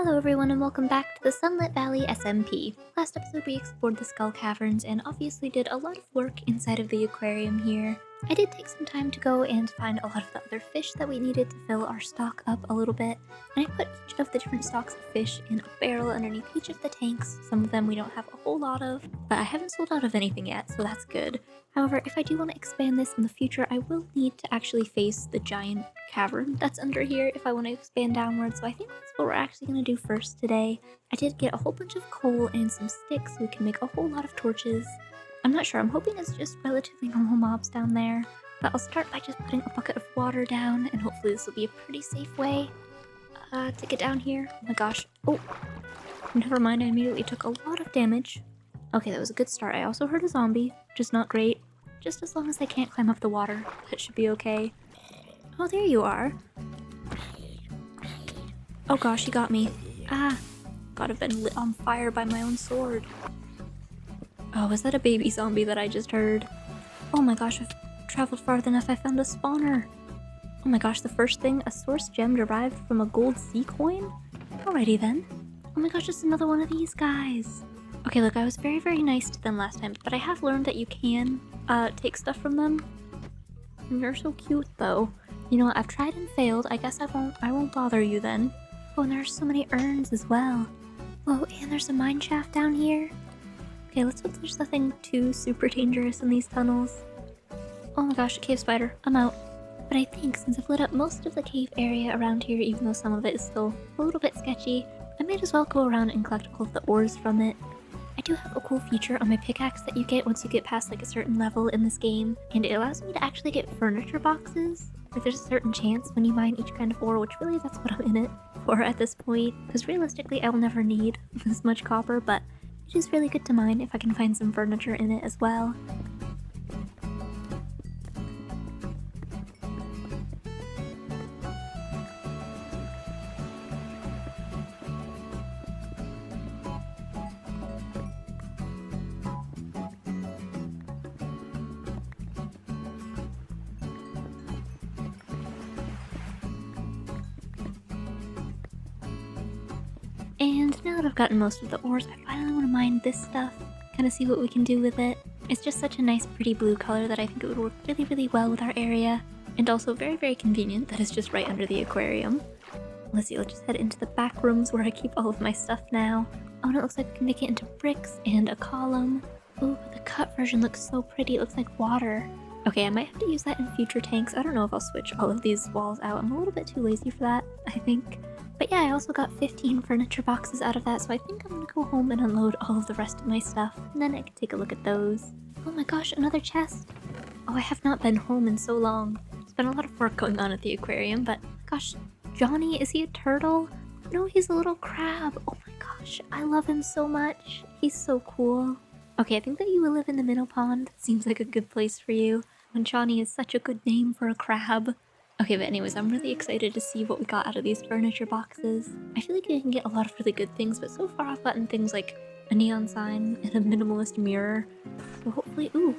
Hello everyone and welcome back to the Sunlit Valley SMP. Last episode we explored the skull caverns and obviously did a lot of work inside of the aquarium here. I did take some time to go and find a lot of the other fish that we needed to fill our stock up a little bit. And I put each of the different stocks of fish in a barrel underneath each of the tanks. Some of them we don't have a whole lot of, but I haven't sold out of anything yet, so that's good. However, if I do want to expand this in the future, I will need to actually face the giant cavern that's under here if I want to expand downwards, so I think that's what we're actually going to do first today. I did get a whole bunch of coal and some sticks so we can make a whole lot of torches. I'm not sure, I'm hoping it's just relatively normal mobs down there, but I'll start by just putting a bucket of water down, and hopefully this will be a pretty safe way to get down here. Oh my gosh. Oh, never mind, I immediately took a lot of damage. Okay, that was a good start. I also heard a zombie, which is not great. Just as long as I can't climb up the water, that should be okay. Oh, there you are. Oh gosh, he got me. Ah, God, I've been lit on fire by my own sword. Oh, is that a baby zombie that I just heard? Oh my gosh, I've traveled far enough, I found a spawner. Oh my gosh, the first thing, a source gem derived from a gold sea coin? Alrighty then. Oh my gosh, just another one of these guys. Okay, look, I was very nice to them last time, but I have learned that you can take stuff from them. And you're so cute though. You know what, I've tried and failed. I guess I won't bother you then. Oh, and there are so many urns as well. Oh, and there's a mine shaft down here. Okay, let's hope there's nothing too super dangerous in these tunnels. Oh my gosh, a cave spider. I'm out. But I think since I've lit up most of the cave area around here, even though some of it is still a little bit sketchy, I might as well go around and collect all of the ores from it. I do have a cool feature on my pickaxe that you get once you get past like a certain level in this game, and it allows me to actually get furniture boxes. Like there's a certain chance when you mine each kind of ore, which really that's what I'm in it for at this point, because realistically I will never need this much copper, but it is really good to mine if I can find some furniture in it as well. And now that I've gotten most of the ores, I finally want to mine this stuff, kind of see what we can do with it. It's just such a nice pretty blue color that I think it would work really well with our area, and also very convenient that it's just right under the aquarium. Let's see, let's just head into the back rooms where I keep all of my stuff now. Oh, and it looks like we can make it into bricks and a column. Ooh, but the cut version looks so pretty, it looks like water. Okay, I might have to use that in future tanks. I don't know if I'll switch all of these walls out. I'm a little bit too lazy for that, I think. But yeah, I also got 15 furniture boxes out of that, so I think I'm gonna go home and unload all of the rest of my stuff, and then I can take a look at those. Oh my gosh, another chest! Oh, I have not been home in so long. There's been a lot of work going on at the aquarium, but gosh, Johnny, is he a turtle? No, he's a little crab. Oh my gosh, I love him so much. He's so cool. Okay, I think that you will live in the minnow pond. Seems like a good place for you. And Johnny is such a good name for a crab. Okay, but anyways, I'm really excited to see what we got out of these furniture boxes. I feel like you can get a lot of really good things, but so far I've gotten things like a neon sign and a minimalist mirror. So hopefully, ooh,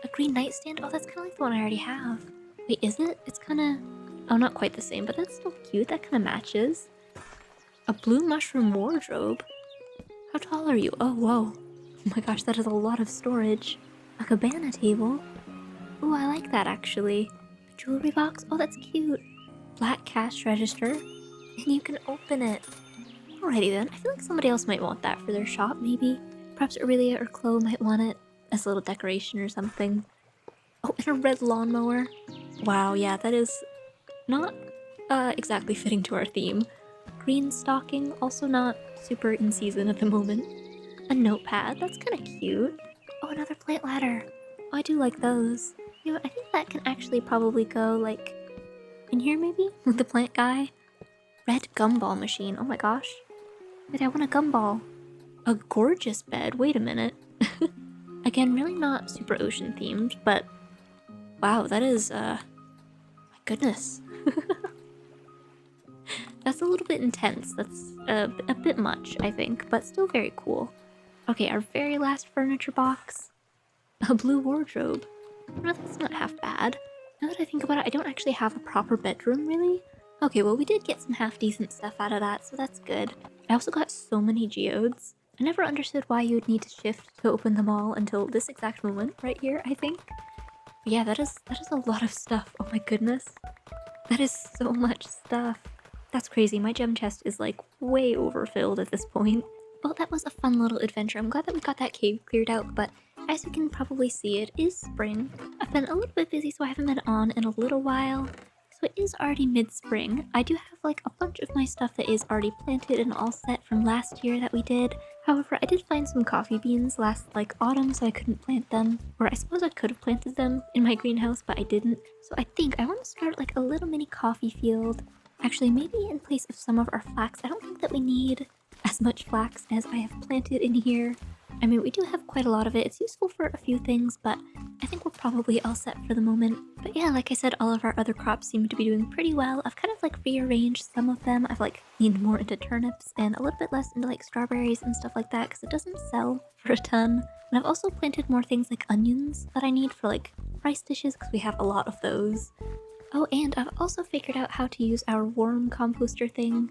a green nightstand. Oh, that's kind of like the one I already have. Wait, is it? It's kind of, oh, not quite the same, but that's still cute. That kind of matches. A blue mushroom wardrobe? How tall are you? Oh, whoa. Oh my gosh, that is a lot of storage. A cabana table? Ooh, I like that actually. A jewelry box? Oh, that's cute. Black cash register. And you can open it. Alrighty then. I feel like somebody else might want that for their shop, maybe. Perhaps Aurelia or Chloe might want it as a little decoration or something. Oh, and a red lawnmower. Wow, yeah, that is not exactly fitting to our theme. Green stocking, also not super in season at the moment. A notepad, that's kind of cute. Oh, another plant ladder. Oh, I do like those. You know, I think that can actually probably go, like, in here maybe? With the plant guy? Red gumball machine, oh my gosh. Wait, I want a gumball. A gorgeous bed, wait a minute. Again, really not super ocean themed, but wow, that is, my goodness. That's a little bit intense, that's a bit much, I think, but still very cool. Okay, our very last furniture box. A blue wardrobe. No, that's not half bad. Now that I think about it, I don't actually have a proper bedroom, really. Okay, well, we did get some half-decent stuff out of that, so that's good. I also got so many geodes. I never understood why you would need to shift to open them all until this exact moment right here, I think. But yeah, that is a lot of stuff. Oh my goodness. That is so much stuff. That's crazy. My gem chest is like way overfilled at this point. Well, that was a fun little adventure. I'm glad that we got that cave cleared out, but as you can probably see, it is spring. I've been a little bit busy, so I haven't been on in a little while. So it is already mid-spring. I do have like a bunch of my stuff that is already planted and all set from last year that we did. However, I did find some coffee beans last like autumn, so I couldn't plant them. Or I suppose I could have planted them in my greenhouse, but I didn't. So I think I want to start like a little mini coffee field. Actually, maybe in place of some of our flax. I don't think that we need as much flax as I have planted in here. I mean, we do have quite a lot of it. It's useful for a few things, but I think we're probably all set for the moment. But yeah, like I said, all of our other crops seem to be doing pretty well. I've kind of like rearranged some of them. I've like leaned more into turnips and a little bit less into like strawberries and stuff like that because it doesn't sell for a ton. And I've also planted more things like onions that I need for like rice dishes because we have a lot of those. Oh, and I've also figured out how to use our worm composter thing.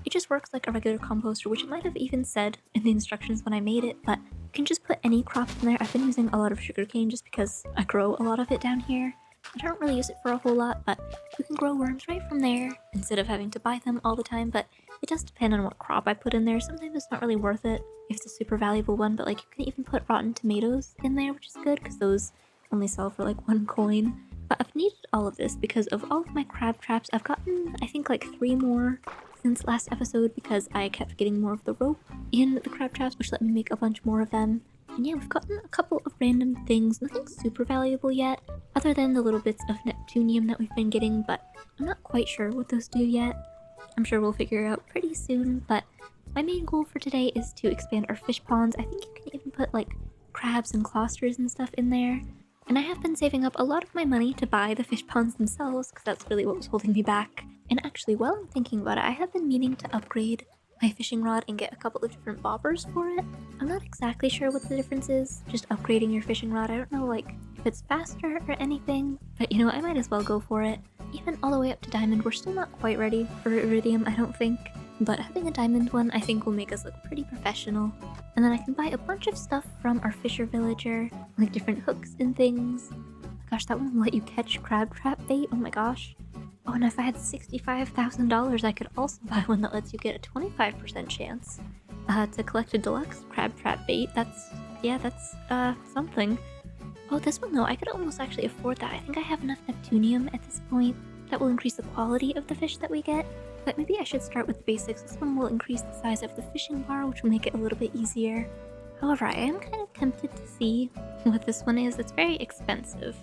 It just works like a regular composter, which it might have even said in the instructions when I made it, but you can just put any crop in there. I've been using a lot of sugarcane just because I grow a lot of it down here. I don't really use it for a whole lot, but you can grow worms right from there instead of having to buy them all the time, but it does depend on what crop I put in there. Sometimes it's not really worth it if it's a super valuable one, but like you can even put rotten tomatoes in there, which is good because those only sell for like 1 coin. But I've needed all of this because of all of my crab traps. I've gotten, I think, like 3 more since last episode because I kept getting more of the rope in the crab traps, which let me make a bunch more of them. And yeah, we've gotten a couple of random things, nothing super valuable yet, other than the little bits of Neptunium that we've been getting, but I'm not quite sure what those do yet. I'm sure we'll figure it out pretty soon, but my main goal for today is to expand our fish ponds. I think you can even put like crabs and clausters and stuff in there. And I have been saving up a lot of my money to buy the fish ponds themselves because that's really what was holding me back. And actually, while I'm thinking about it, I have been meaning to upgrade my fishing rod and get a couple of different bobbers for it. I'm not exactly sure what the difference is, just upgrading your fishing rod. I don't know like if it's faster or anything, but you know, I might as well go for it. Even all the way up to diamond, we're still not quite ready for iridium, I don't think. But having a diamond one I think will make us look pretty professional. And then I can buy a bunch of stuff from our fisher villager, like different hooks and things. Oh my gosh, that one will let you catch crab trap bait, oh my gosh. Oh, and if I had $65,000 I could also buy one that lets you get a 25% chance to collect a deluxe crab trap bait. That's something. Oh, this one though, I could almost actually afford that. I think I have enough Neptunium at this point that will increase the quality of the fish that we get. But maybe I should start with the basics. This one will increase the size of the fishing bar, which will make it a little bit easier. However, I am kind of tempted to see what this one is. It's very expensive.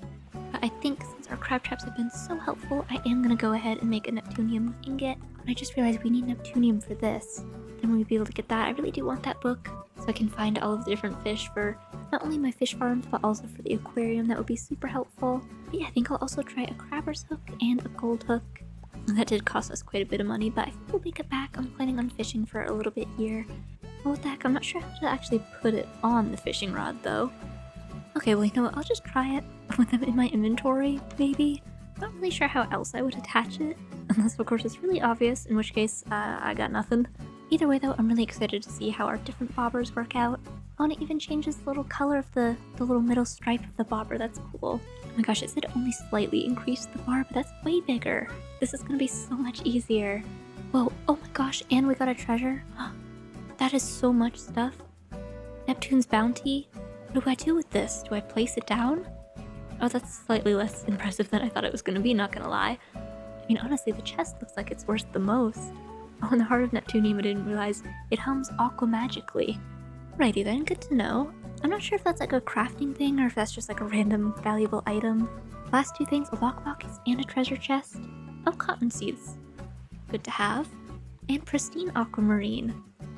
But I think since our crab traps have been so helpful, I am going to go ahead and make a Neptunium ingot. And I just realized we need Neptunium for this. Then we'll be able to get that. I really do want that book so I can find all of the different fish for not only my fish farms, but also for the aquarium. That would be super helpful. But yeah, I think I'll also try a crabber's hook and a gold hook. That did cost us quite a bit of money, but I think we'll make it back. I'm planning on fishing for a little bit here. Oh, what the heck? I'm not sure how to actually put it on the fishing rod, though. Okay, well, you know what? I'll just try it with them in my inventory, maybe. I'm not really sure how else I would attach it, unless, of course, it's really obvious, in which case, I got nothing. Either way, though, I'm really excited to see how our different bobbers work out. Oh, and it even changes the little color of the little middle stripe of the bobber. That's cool. Oh my gosh, it said only slightly increased the bar, but that's way bigger. This is gonna be so much easier. Whoa, oh my gosh, and we got a treasure. That is so much stuff. Neptune's bounty. What do I do with this? Do I place it down? Oh, that's slightly less impressive than I thought it was gonna be, not gonna lie. I mean, honestly, the chest looks like it's worth the most. Oh, and the heart of Neptunium, I didn't realize it hums aquamagically. Righty then, good to know. I'm not sure if that's like a crafting thing or if that's just like a random valuable item. Last 2 things, a lockbox and a treasure chest. Oh, cotton seeds. Good to have. And pristine aquamarine.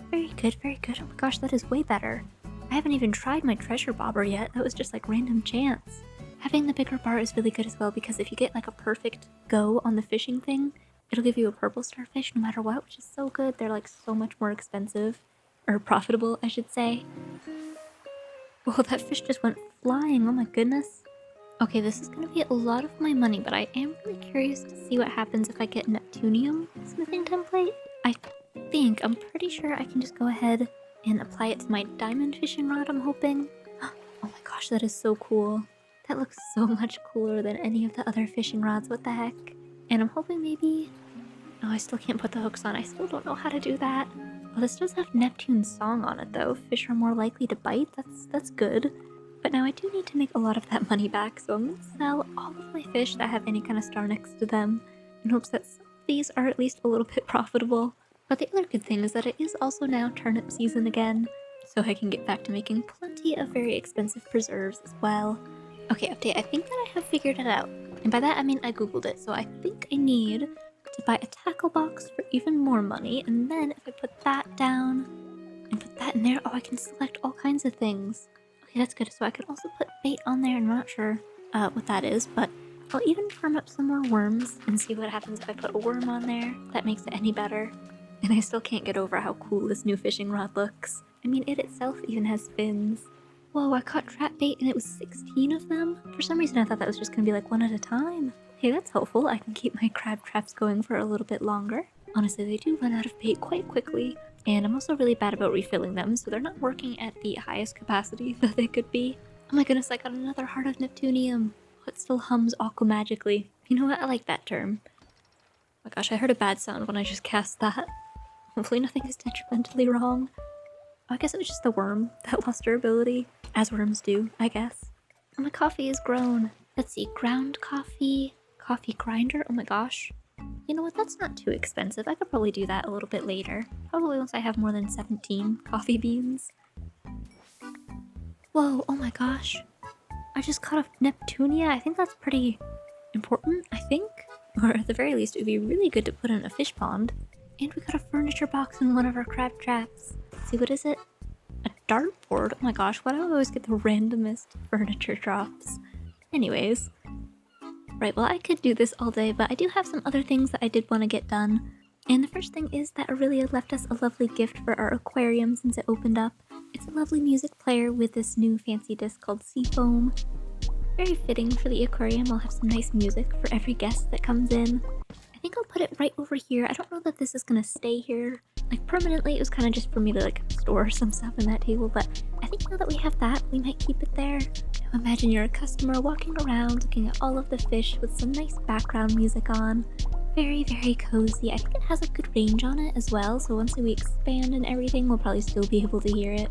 Very good, very good. Oh my gosh, that is way better. I haven't even tried my treasure bobber yet. That was just like random chance. Having the bigger bar is really good as well because if you get like a perfect go on the fishing thing, it'll give you a purple starfish no matter what, which is so good. They're like so much more expensive. Or profitable, I should say. Whoa, that fish just went flying, oh my goodness. Okay, this is gonna be a lot of my money, but I am really curious to see what happens if I get Neptunium smithing template. I'm pretty sure I can just go ahead and apply it to my diamond fishing rod, I'm hoping. Oh my gosh, that is so cool. That looks so much cooler than any of the other fishing rods, what the heck? And I'm hoping maybe... Oh, I still can't put the hooks on. I still don't know how to do that. Oh, this does have Neptune's song on it though. Fish are more likely to bite. That's good. But now I do need to make a lot of that money back, so I'm gonna sell all of my fish that have any kind of star next to them in hopes that some of these are at least a little bit profitable. But the other good thing is that it is also now turnip season again, so I can get back to making plenty of very expensive preserves as well. Okay, update. I think that I have figured it out. And by that I mean I googled it, so I think I need to buy a tackle box for even more money, and then if I put that down and put that in there, oh, I can select all kinds of things. Okay, that's good. So I could also put bait on there, and I'm not sure what that is, but I'll even farm up some more worms and see what happens if I put a worm on there. If that makes it any better. And I still can't get over how cool this new fishing rod looks. I mean, it itself even has fins. Whoa, I caught trap bait and it was 16 of them? For some reason I thought that was just gonna be like one at a time. Hey, that's helpful. I can keep my crab traps going for a little bit longer. Honestly, they do run out of bait quite quickly. And I'm also really bad about refilling them, so they're not working at the highest capacity that they could be. Oh my goodness, I got another heart of Neptunium. Oh, it still hums aquamagically. You know what? I like that term. Oh my gosh, I heard a bad sound when I just cast that. Hopefully nothing is detrimentally wrong. Oh, I guess it was just the worm that lost durability. As worms do, I guess. Oh, my coffee is grown. Let's see, ground coffee, coffee grinder. Oh my gosh. You know what, that's not too expensive. I could probably do that a little bit later. Probably once I have more than 17 coffee beans. Whoa, oh my gosh. I just caught a Neptunia. I think that's pretty important, I think. Or at the very least, it would be really good to put in a fish pond. And we got a furniture box in one of our crab traps. Let's see, what is it? A dartboard? Oh my gosh, why do I always get the randomest furniture drops? Anyways. Right, well, I could do this all day, but I do have some other things that I did want to get done. And the first thing is that Aurelia left us a lovely gift for our aquarium since it opened up. It's a lovely music player with this new fancy disc called Seafoam. Very fitting for the aquarium. I'll have some nice music for every guest that comes in. I think I'll put it right over here. I don't know that this is gonna stay here like permanently. It was kind of just for me to like store some stuff in that table, but I think now that we have that, we might keep it there. Now imagine you're a customer walking around looking at all of the fish with some nice background music on. Very, very cozy. I think it has a good range on it as well, so once we expand and everything, we'll probably still be able to hear it.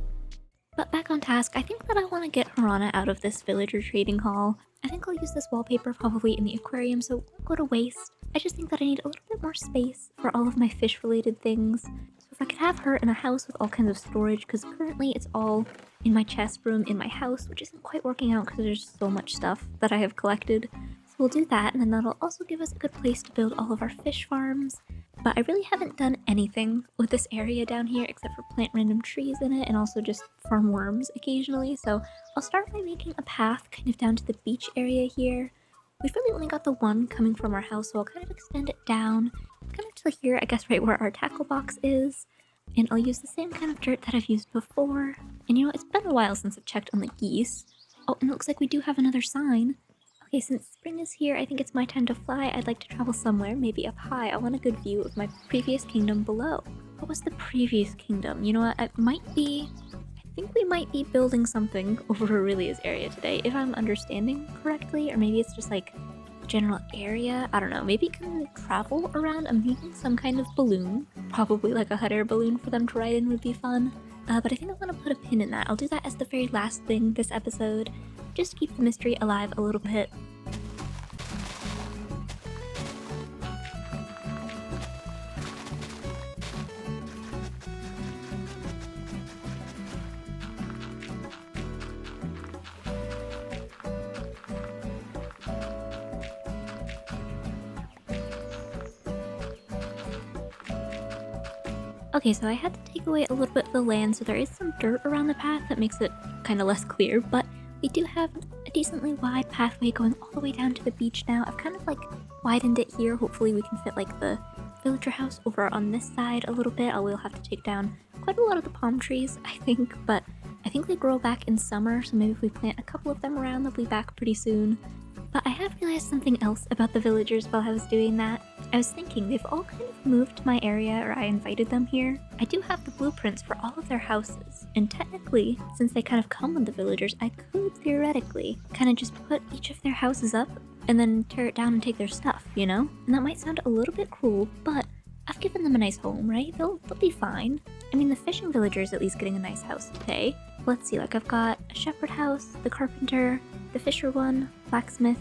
But back on task, I think that I want to get Piranha out of this villager trading hall. I think I'll use this wallpaper probably in the aquarium, so it won't go to waste. I just think that I need a little bit more space for all of my fish-related things. So if I could have her in a house with all kinds of storage, because currently it's all in my chest room in my house, which isn't quite working out because there's so much stuff that I have collected. So we'll do that, and then that'll also give us a good place to build all of our fish farms. But I really haven't done anything with this area down here except for plant random trees in it and also just farm worms occasionally. So I'll start by making a path kind of down to the beach area here. We've really only got the one coming from our house, so I'll kind of extend it down kind of to here, I guess right where our tackle box is. And I'll use the same kind of dirt that I've used before. And you know, it's been a while since I've checked on the geese. Oh, and it looks like we do have another sign. Okay, since spring is here, I think it's my time to fly. I'd like to travel somewhere, maybe up high. I want a good view of my previous kingdom below. What was the previous kingdom? You know what, I think we might be building something over Aurelia's area today, if I'm understanding correctly. Or maybe it's just like a general area. I don't know, maybe it can travel around. I'm thinking some kind of balloon. Probably like a hot air balloon for them to ride in would be fun. But I think I'm gonna put a pin in that. I'll do that as the very last thing this episode. Just to keep the mystery alive a little bit. Okay, so I had to take away a little bit of the land, so there is some dirt around the path that makes it kind of less clear, but we do have a decently wide pathway going all the way down to the beach now. I've kind of like widened it here. Hopefully we can fit like the villager house over on this side a little bit. I will have to take down quite a lot of the palm trees, I think, but I think think they grow back in summer, so maybe if we plant a couple of them around, they'll be back pretty soon. But I have realized something else about the villagers while I was doing that. I was thinking they've all kind of moved to my area, or I invited them here. I do have the blueprints for all of their houses, and technically, since they kind of come with the villagers, I could theoretically kind of just put each of their houses up and then tear it down and take their stuff, you know? And that might sound a little bit cruel, but I've given them a nice home, right? They'll be fine. I mean, the fishing villager is at least getting a nice house today. Let's see, like I've got a shepherd house, the carpenter, the fisher one, blacksmith,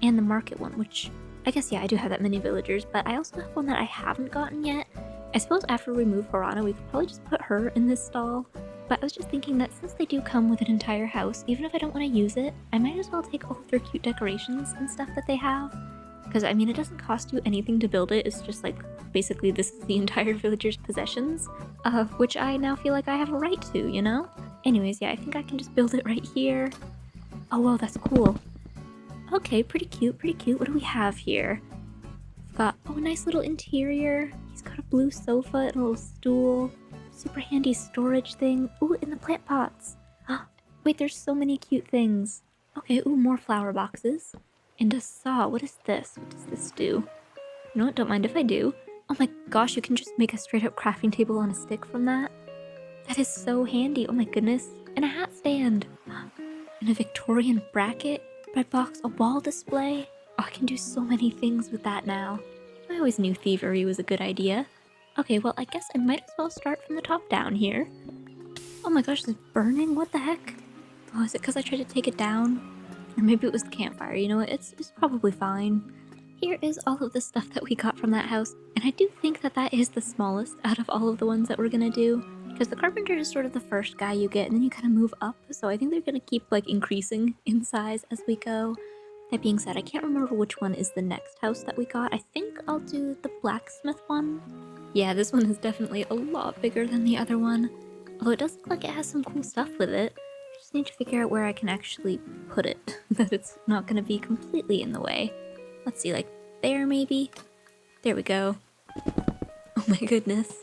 and the market one, which I guess, yeah, I do have that many villagers, but I also have one that I haven't gotten yet. I suppose after we move Horana, we could probably just put her in this stall. But I was just thinking that since they do come with an entire house, even if I don't want to use it, I might as well take all of their cute decorations and stuff that they have. Because, I mean, it doesn't cost you anything to build it, it's just like, basically this is the entire villager's possessions, which I now feel like I have a right to, you know? Anyways, yeah, I think I can just build it right here. Oh, whoa, that's cool. Okay, pretty cute, pretty cute. What do we have here? We've got, oh, a nice little interior. He's got a blue sofa and a little stool. Super handy storage thing. Ooh, and the plant pots. Wait, there's so many cute things. Okay, ooh, more flower boxes. And a saw. What is this? What does this do? You know what? Don't mind if I do. Oh my gosh, you can just make a straight up crafting table on a stick from that. That is so handy. Oh my goodness. And a hat stand. And a Victorian bracket. Bread box, a wall display. Oh, I can do so many things with that now. I always knew thievery was a good idea. Okay, well, I guess I might as well start from the top down here. Oh my gosh, it's burning? What the heck? Oh, is it because I tried to take it down? Or maybe it was the campfire, you know what? It's probably fine. Here is all of the stuff that we got from that house. And I do think that that is the smallest out of all of the ones that we're gonna do. Because the carpenter is sort of the first guy you get, and then you kind of move up. So I think they're going to keep, like, increasing in size as we go. That being said, I can't remember which one is the next house that we got. I think I'll do the blacksmith one. Yeah, this one is definitely a lot bigger than the other one. Although it does look like it has some cool stuff with it. I just need to figure out where I can actually put it. That it's not going to be completely in the way. Let's see, like, there maybe? There we go. Oh my goodness.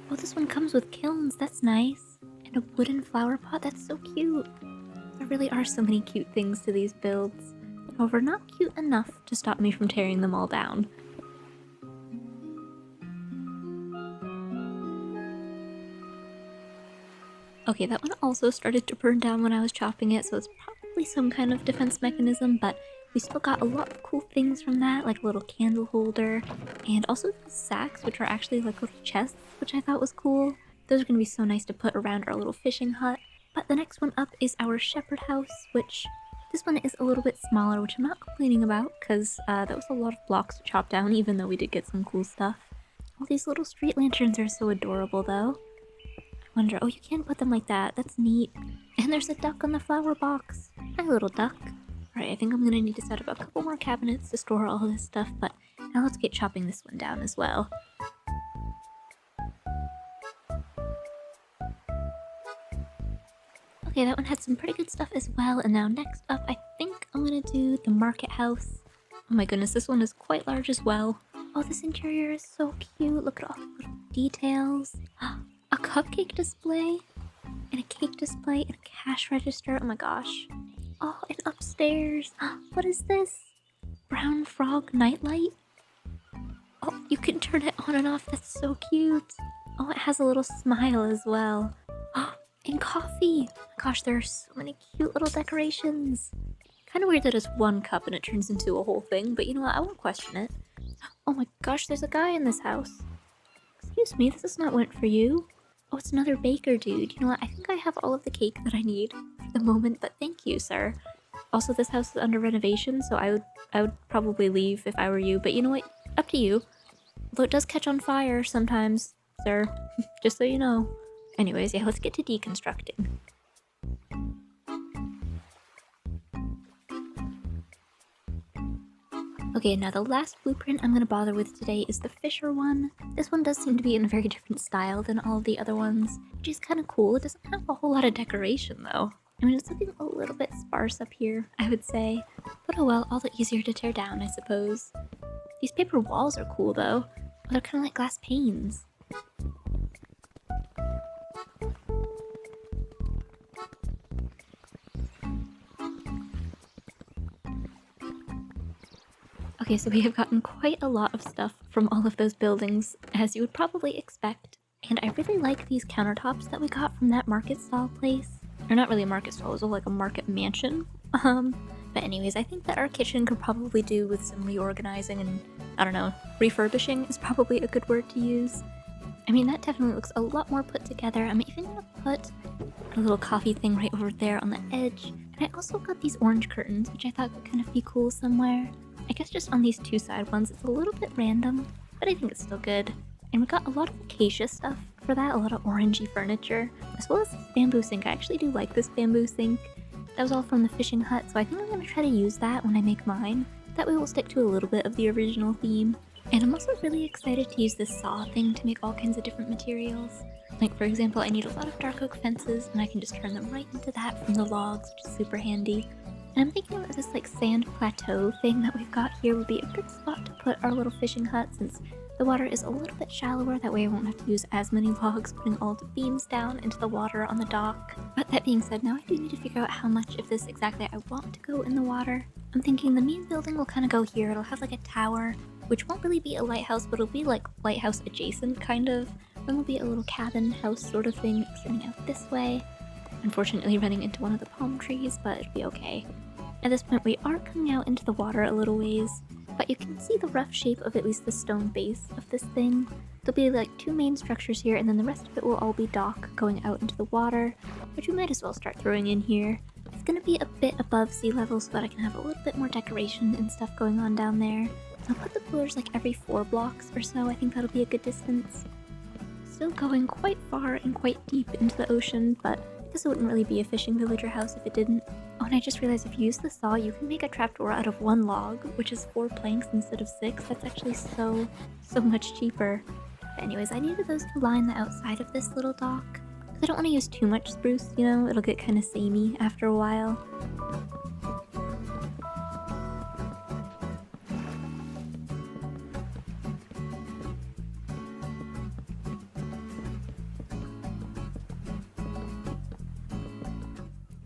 Oh, this one comes with kilns, that's nice. And a wooden flower pot, that's so cute. There really are so many cute things to these builds. However, not cute enough to stop me from tearing them all down. Okay, that one also started to burn down when I was chopping it, so it's probably some kind of defense mechanism, but we still got a lot of cool things from that, like a little candle holder, and also the sacks, which are actually like little chests, which I thought was cool. Those are going to be so nice to put around our little fishing hut. But the next one up is our shepherd house, which this one is a little bit smaller, which I'm not complaining about, because that was a lot of blocks to chop down, even though we did get some cool stuff. All these little street lanterns are so adorable, though. I wonder, oh, you can put them like that. That's neat. And there's a duck on the flower box. Hi, little duck. Alright, I think I'm gonna need to set up a couple more cabinets to store all this stuff, but now let's get chopping this one down as well. Okay, that one had some pretty good stuff as well, and now next up, I think I'm gonna do the market house. Oh my goodness, this one is quite large as well. Oh, this interior is so cute. Look at all the little details. A cupcake display, and a cake display, and a cash register. Oh my gosh. Oh, and upstairs. What is this? Brown frog nightlight? Oh, you can turn it on and off. That's so cute. Oh, it has a little smile as well. Oh, and coffee. Oh my gosh, there are so many cute little decorations. Kind of weird that it's one cup and it turns into a whole thing, but you know what? I won't question it. Oh my gosh, there's a guy in this house. Excuse me, this is not meant for you. Oh, it's another baker dude. You know what? I think I have all of the cake that I need for the moment, but thank you, sir. Also, this house is under renovation, so I would probably leave if I were you, but you know what? Up to you. Although it does catch on fire sometimes, sir. Just so you know. Anyways, yeah, let's get to deconstructing. Okay, now the last blueprint I'm going to bother with today is the Fisher one. This one does seem to be in a very different style than all of the other ones, which is kind of cool. It doesn't have a whole lot of decoration though. I mean, it's looking a little bit sparse up here, I would say. But oh well, all the easier to tear down, I suppose. These paper walls are cool though. Oh, they're kind of like glass panes. Okay, so we have gotten quite a lot of stuff from all of those buildings, as you would probably expect. And I really like these countertops that we got from that market stall place. Or not really a market stall, it was like a market mansion. But anyways, I think that our kitchen could probably do with some reorganizing and, I don't know, refurbishing is probably a good word to use. I mean, that definitely looks a lot more put together. I'm even gonna put a little coffee thing right over there on the edge. And I also got these orange curtains, which I thought could kind of be cool somewhere. I guess just on these two side ones, it's a little bit random, but I think it's still good. And we got a lot of acacia stuff for that, a lot of orangey furniture, as well as this bamboo sink. I actually do like this bamboo sink. That was all from the fishing hut, so I think I'm going to try to use that when I make mine. That way we'll stick to a little bit of the original theme. And I'm also really excited to use this saw thing to make all kinds of different materials. Like, for example, I need a lot of dark oak fences, and I can just turn them right into that from the logs, which is super handy. And I'm thinking that this like sand plateau thing that we've got here would be a good spot to put our little fishing hut, since the water is a little bit shallower. That way I won't have to use as many logs putting all the beams down into the water on the dock. But that being said, now I do need to figure out how much of this exactly I want to go in the water. I'm thinking the main building will kind of go here. It'll have like a tower, which won't really be a lighthouse, but it'll be like lighthouse adjacent kind of. Then there'll be a little cabin house sort of thing extending out this way. Unfortunately running into one of the palm trees, but it'll be okay. At this point we are coming out into the water a little ways, but you can see the rough shape of at least the stone base of this thing. There'll be like two main structures here, and then the rest of it will all be dock going out into the water, which we might as well start throwing in here. It's gonna be a bit above sea level so that I can have a little bit more decoration and stuff going on down there. I'll put the pillars like every 4 blocks or so. I think that'll be a good distance. Still going quite far and quite deep into the ocean, but I guess it wouldn't really be a fishing village or house if it didn't. Oh, and I just realized if you use the saw, you can make a trapdoor out of 1 log, which is 4 planks instead of 6. That's actually so much cheaper. But anyways, I needed those to line the outside of this little dock, because I don't want to use too much spruce, you know, it'll get kind of samey after a while.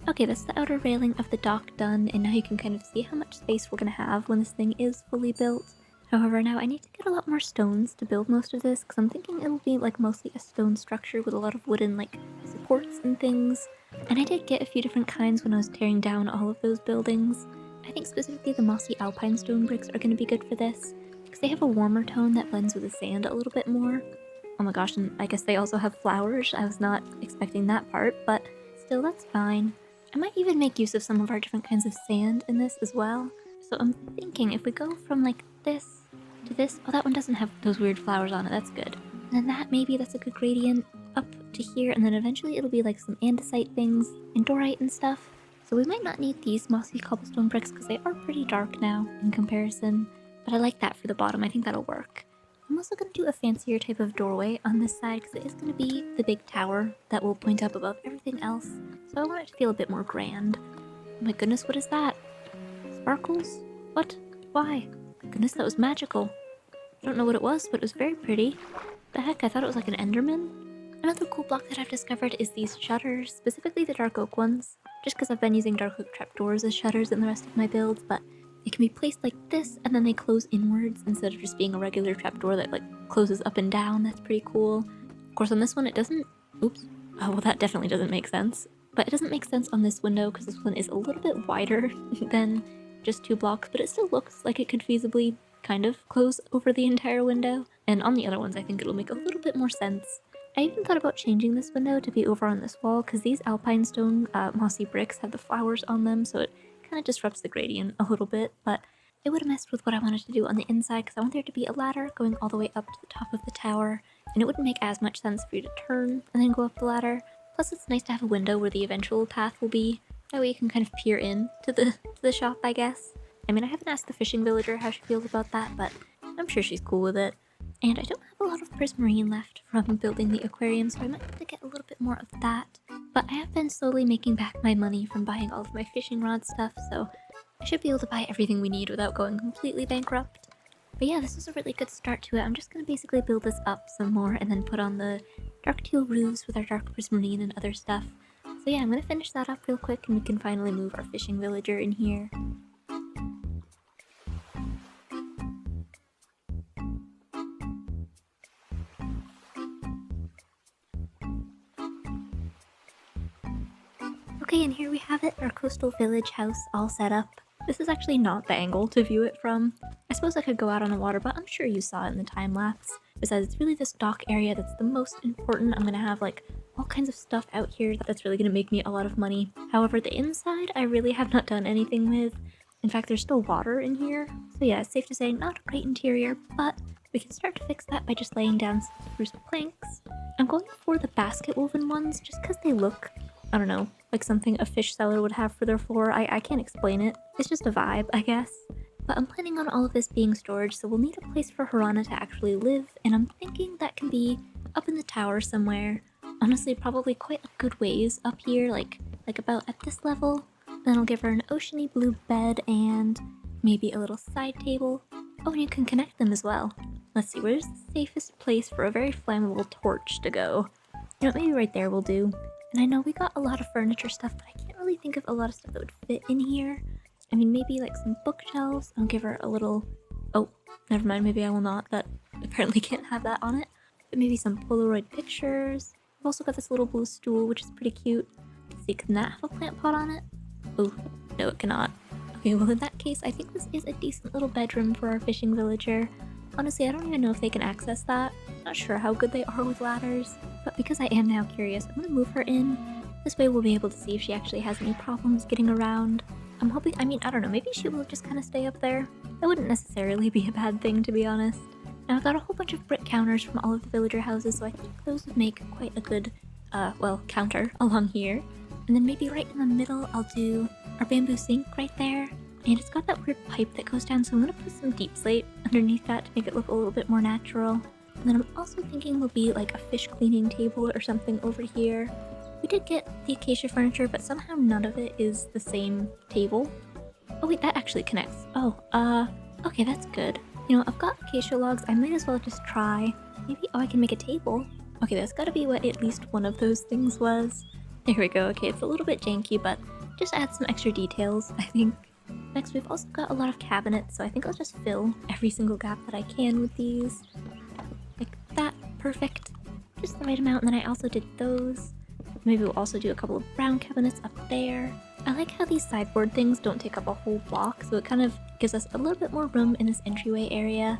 Okay, that's the outer railing of the dock done, and now you can kind of see how much space we're gonna have when this thing is fully built. However, now I need to get a lot more stones to build most of this, because I'm thinking it'll be like mostly a stone structure with a lot of wooden like supports and things. And I did get a few different kinds when I was tearing down all of those buildings. I think specifically the mossy alpine stone bricks are gonna be good for this, because they have a warmer tone that blends with the sand a little bit more. Oh my gosh, and I guess they also have flowers. I was not expecting that part, but still, that's fine. I might even make use of some of our different kinds of sand in this as well. So I'm thinking if we go from like this to this, oh, that one doesn't have those weird flowers on it, that's good. And then that, maybe that's a good gradient up to here, and then eventually it'll be like some andesite things and dorite and stuff. So we might not need these mossy cobblestone bricks because they are pretty dark now in comparison, but I like that for the bottom. I think that'll work. I'm also going to do a fancier type of doorway on this side because it is going to be the big tower that will point up above everything else. So I want it to feel a bit more grand. Oh my goodness, what is that? Sparkles? What? Why? Goodness, that was magical. I don't know what it was, but it was very pretty. The heck, I thought it was like an enderman? Another cool block that I've discovered is these shutters, specifically the dark oak ones. Just because I've been using dark oak trapdoors as shutters in the rest of my builds, but they can be placed like this, and then they close inwards instead of just being a regular trapdoor that like closes up and down. That's pretty cool. Of course, on this one it doesn't. Oops. Oh, well, that definitely doesn't make sense. But it doesn't make sense on this window because this one is a little bit wider than just 2 blocks, but it still looks like it could feasibly kind of close over the entire window. And on the other ones, I think it'll make a little bit more sense. I even thought about changing this window to be over on this wall because these alpine stone mossy bricks have the flowers on them, so it kind of disrupts the gradient a little bit, but it would have messed with what I wanted to do on the inside because I want there to be a ladder going all the way up to the top of the tower, and it wouldn't make as much sense for you to turn and then go up the ladder. Plus, it's nice to have a window where the eventual path will be. That way you can kind of peer in to the shop, I guess. I mean, I haven't asked the fishing villager how she feels about that, but I'm sure she's cool with it. And I don't have a lot of prismarine left from building the aquarium, so I might have to get a little bit more of that. But I have been slowly making back my money from buying all of my fishing rod stuff, so I should be able to buy everything we need without going completely bankrupt. But yeah, this is a really good start to it. I'm just going to basically build this up some more and then put on the dark teal roofs with our dark prismarine and other stuff. So yeah, I'm going to finish that up real quick and we can finally move our fishing villager in here. Okay, and here we have it, our coastal village house all set up. This is actually not the angle to view it from. I suppose I could go out on the water, but I'm sure you saw it in the time lapse. Besides, it's really this dock area that's the most important. I'm gonna have like all kinds of stuff out here that's really gonna make me a lot of money. However, the inside I really have not done anything with. In fact, there's still water in here. So yeah, it's safe to say not a great interior, but we can start to fix that by just laying down some spruce planks. I'm going for the basket woven ones just because they look, I don't know, like something a fish seller would have for their floor. I can't explain it. It's just a vibe, I guess. But I'm planning on all of this being storage, so we'll need a place for Harana to actually live, and I'm thinking that can be up in the tower somewhere. Honestly, probably quite a good ways up here, like about at this level. Then I'll give her an oceany blue bed and maybe a little side table. Oh, and you can connect them as well. Let's see, where's the safest place for a very flammable torch to go? You know, maybe right there will do. And I know we got a lot of furniture stuff, but I can't really think of a lot of stuff that would fit in here. I mean, maybe like some bookshelves. I'll give her a little... Oh, never mind, maybe I will not. That apparently can't have that on it. But maybe some Polaroid pictures. I've also got this little blue stool, which is pretty cute. Let's see, can that have a plant pot on it? Oh, no it cannot. Okay, well in that case, I think this is a decent little bedroom for our fishing villager. Honestly, I don't even know if they can access that. Not sure how good they are with ladders. But because I am now curious, I'm gonna move her in. This way we'll be able to see if she actually has any problems getting around. I'm hoping, I mean, I don't know, maybe she will just kind of stay up there. That wouldn't necessarily be a bad thing, to be honest. Now I've got a whole bunch of brick counters from all of the villager houses, so I think those would make quite a good, well, counter along here. And then maybe right in the middle, I'll do our bamboo sink right there. And it's got that weird pipe that goes down, so I'm gonna put some deep slate underneath that to make it look a little bit more natural. And then I'm also thinking there'll be like a fish cleaning table or something over here. We did get the acacia furniture, but somehow none of it is the same table. Oh wait, that actually connects. Oh, okay, that's good. You know, I've got acacia logs, I might as well just try. Maybe, oh, I can make a table. Okay, that's gotta be what at least one of those things was. There we go, okay, it's a little bit janky, but just add some extra details, I think. Next, we've also got a lot of cabinets, so I think I'll just fill every single gap that I can with these. Like that, perfect. Just the right amount, and then I also did those. Maybe we'll also do a couple of brown cabinets up there. I like how these sideboard things don't take up a whole block, so it kind of gives us a little bit more room in this entryway area.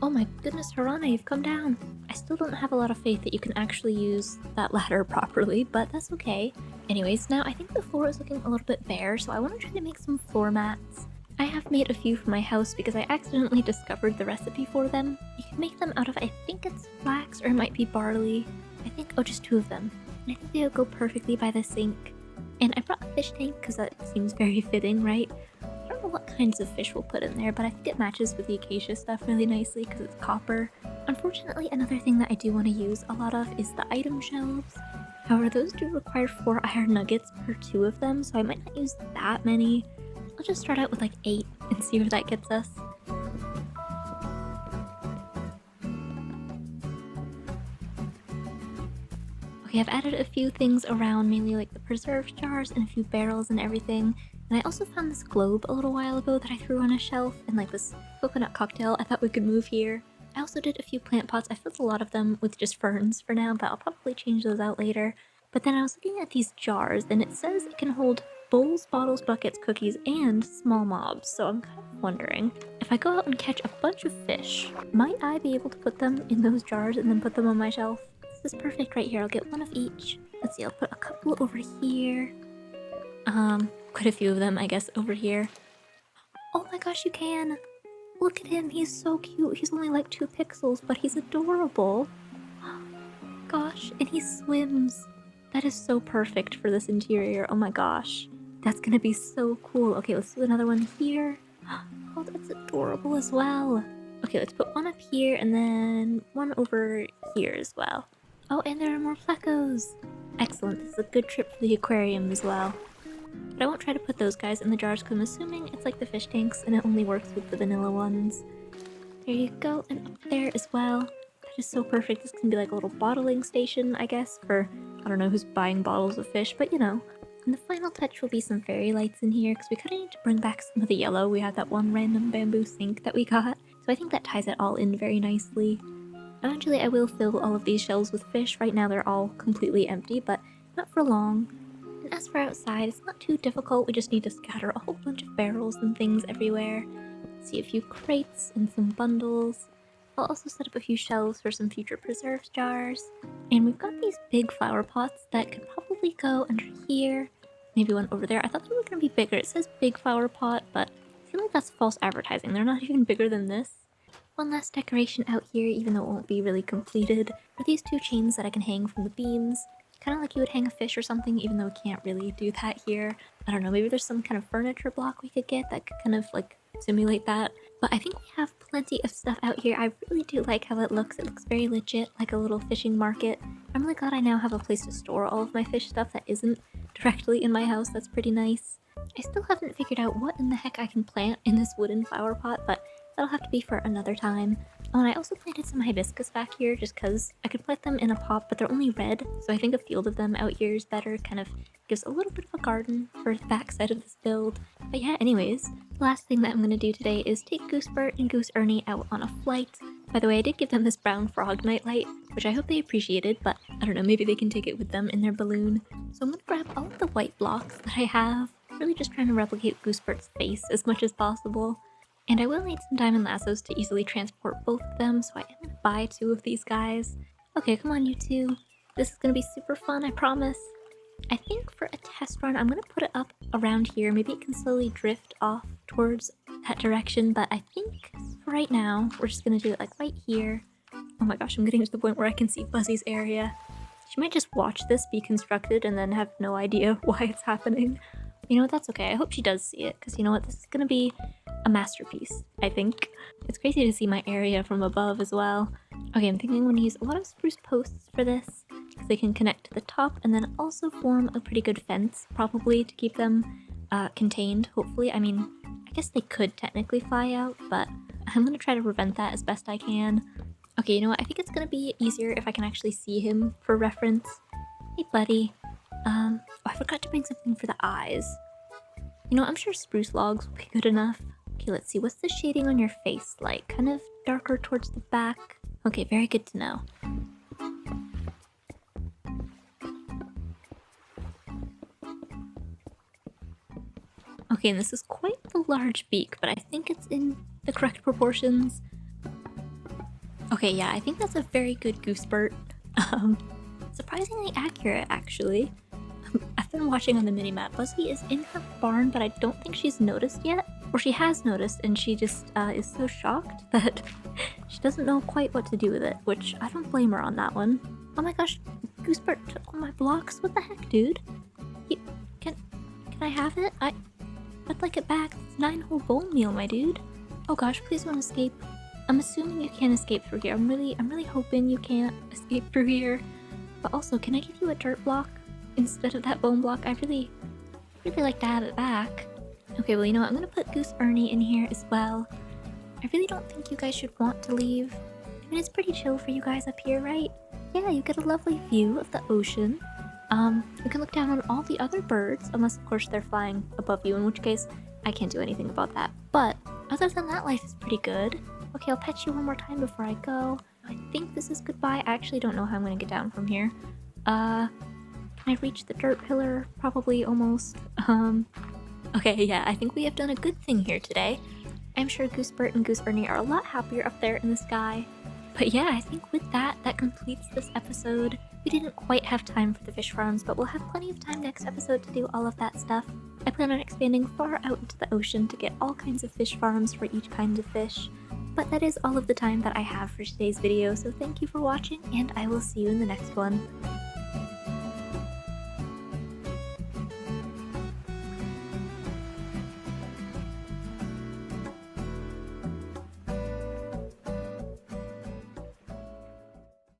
Oh my goodness, Harana, you've come down. I still don't have a lot of faith that you can actually use that ladder properly, but that's okay. Anyways, now I think the floor is looking a little bit bare, so I want to try to make some floor mats. I have made a few for my house because I accidentally discovered the recipe for them. You can make them out of, I think it's flax or it might be barley. I think, oh, just 2 of them. And I think they would go perfectly by the sink. And I brought a fish tank because that seems very fitting, right? I don't know what kinds of fish we'll put in there, but I think it matches with the acacia stuff really nicely because it's copper. Unfortunately, another thing that I do want to use a lot of is the item shelves. However, those do require 4 iron nuggets per 2 of them, so I might not use that many. I'll just start out with like 8 and see where that gets us. Okay, I've added a few things around, mainly like the preserved jars and a few barrels and everything. And I also found this globe a little while ago that I threw on a shelf, and like this coconut cocktail I thought we could move here. I also did a few plant pots. I filled a lot of them with just ferns for now, but I'll probably change those out later. But then I was looking at these jars, and it says it can hold bowls, bottles, buckets, cookies, and small mobs. So I'm kind of wondering, if I go out and catch a bunch of fish, might I be able to put them in those jars and then put them on my shelf? This is perfect right here. I'll get 1 of each. Let's see, I'll put a couple over here. Quite a few of them, I guess, over here. Oh my gosh, you can! Look at him, he's so cute. He's only like 2 pixels, but he's adorable. Gosh, and he swims. That is so perfect for this interior. Oh my gosh. That's gonna be so cool. Okay, let's do another one here. Oh, that's adorable as well. Okay, let's put 1 up here and then 1 over here as well. Oh, and there are more flecos. Excellent, this is a good trip for the aquarium as well. But I won't try to put those guys in the jars because I'm assuming it's like the fish tanks and it only works with the vanilla ones. There you go, and up there as well. That is so perfect. This can be like a little bottling station, I guess, for I don't know who's buying bottles of fish, but you know. And the final touch will be some fairy lights in here because we kind of need to bring back some of the yellow. We had that one random bamboo sink that we got, so I think that ties it all in very nicely. Eventually I will fill all of these shelves with fish. Right now they're all completely empty, but not for long. And as for outside, it's not too difficult. We just need to scatter a whole bunch of barrels and things everywhere. See a few crates and some bundles. I'll also set up a few shelves for some future preserves jars. And we've got these big flower pots that could probably go under here. Maybe one over there. I thought they were going to be bigger. It says big flower pot, but I feel like that's false advertising. They're not even bigger than this. One last decoration out here, even though it won't be really completed, are these two chains that I can hang from the beams. Kind of like you would hang a fish or something, even though we can't really do that here. I don't know, maybe there's some kind of furniture block we could get that could kind of like simulate that. But I think we have plenty of stuff out here. I really do like how it looks. It looks very legit, like a little fishing market. I'm really glad I now have a place to store all of my fish stuff that isn't directly in my house. That's pretty nice. I still haven't figured out what in the heck I can plant in this wooden flower pot, but that'll have to be for another time. Oh, and I also planted some hibiscus back here just because I could plant them in a pot, but they're only red, so I think a field of them out here is better. Kind of gives a little bit of a garden for the backside of this build. But yeah, anyways, the last thing that I'm going to do today is take Goosebert and Goose Ernie out on a flight. By the way, I did give them this brown frog nightlight, which I hope they appreciated, but I don't know, maybe they can take it with them in their balloon. So I'm going to grab all of the white blocks that I have, really just trying to replicate Goosebert's face as much as possible. And I will need some diamond lassos to easily transport both of them, so I am going to buy 2 of these guys. Okay, come on you two. This is going to be super fun, I promise. I think for a test run, I'm going to put it up around here. Maybe it can slowly drift off towards that direction, but I think for right now, we're just going to do it like right here. Oh my gosh, I'm getting to the point where I can see Buzzy's area. She might just watch this be constructed and then have no idea why it's happening. You know what, that's okay. I hope she does see it, because you know what, this is going to be a masterpiece, I think. It's crazy to see my area from above as well. Okay, I'm thinking I'm going to use a lot of spruce posts for this, because they can connect to the top and then also form a pretty good fence, probably, to keep them contained, hopefully. I mean, I guess they could technically fly out, but I'm going to try to prevent that as best I can. Okay, you know what, I think it's going to be easier if I can actually see him for reference. Hey, buddy. Oh, I forgot to bring something for the eyes. You know, I'm sure spruce logs will be good enough. Okay, let's see. What's the shading on your face like? Kind of darker towards the back? Okay, very good to know. Okay, and this is quite the large beak, but I think it's in the correct proportions. Okay, yeah, I think that's a very good Goosebert. Surprisingly accurate, actually. I've been watching on the minimap. Buzzy is in her barn, but I don't think she's noticed yet. Or she has noticed, and she just is so shocked that she doesn't know quite what to do with it, which I don't blame her on that one. Oh my gosh, Goosebert took all my blocks. What the heck, dude? Can I have it? I'd like it back. It's 9 whole bone meal, my dude. Oh gosh, please don't escape. I'm assuming you can't escape through here. I'm really hoping you can't escape through here. But also, can I give you a dirt block instead of that bone block? I really like to have it back. Okay, well, you know what? I'm gonna put Goose Ernie in here as well. I really don't think you guys should want to leave. I mean, it's pretty chill for you guys up here, right? Yeah, you get a lovely view of the ocean. You can look down on all the other birds, unless of course they're flying above you, in which case I can't do anything about that. But other than that, life is pretty good. Okay, I'll pet you one more time before I go. I think this is goodbye. I actually don't know how I'm gonna get down from here. Can I reach the dirt pillar? Probably, almost. Okay, yeah, I think we have done a good thing here today. I'm sure Goosebert and Goose Ernie are a lot happier up there in the sky. But yeah, I think with that completes this episode. We didn't quite have time for the fish farms, but we'll have plenty of time next episode to do all of that stuff. I plan on expanding far out into the ocean to get all kinds of fish farms for each kind of fish. But that is all of the time that I have for today's video, so thank you for watching, and I will see you in the next one.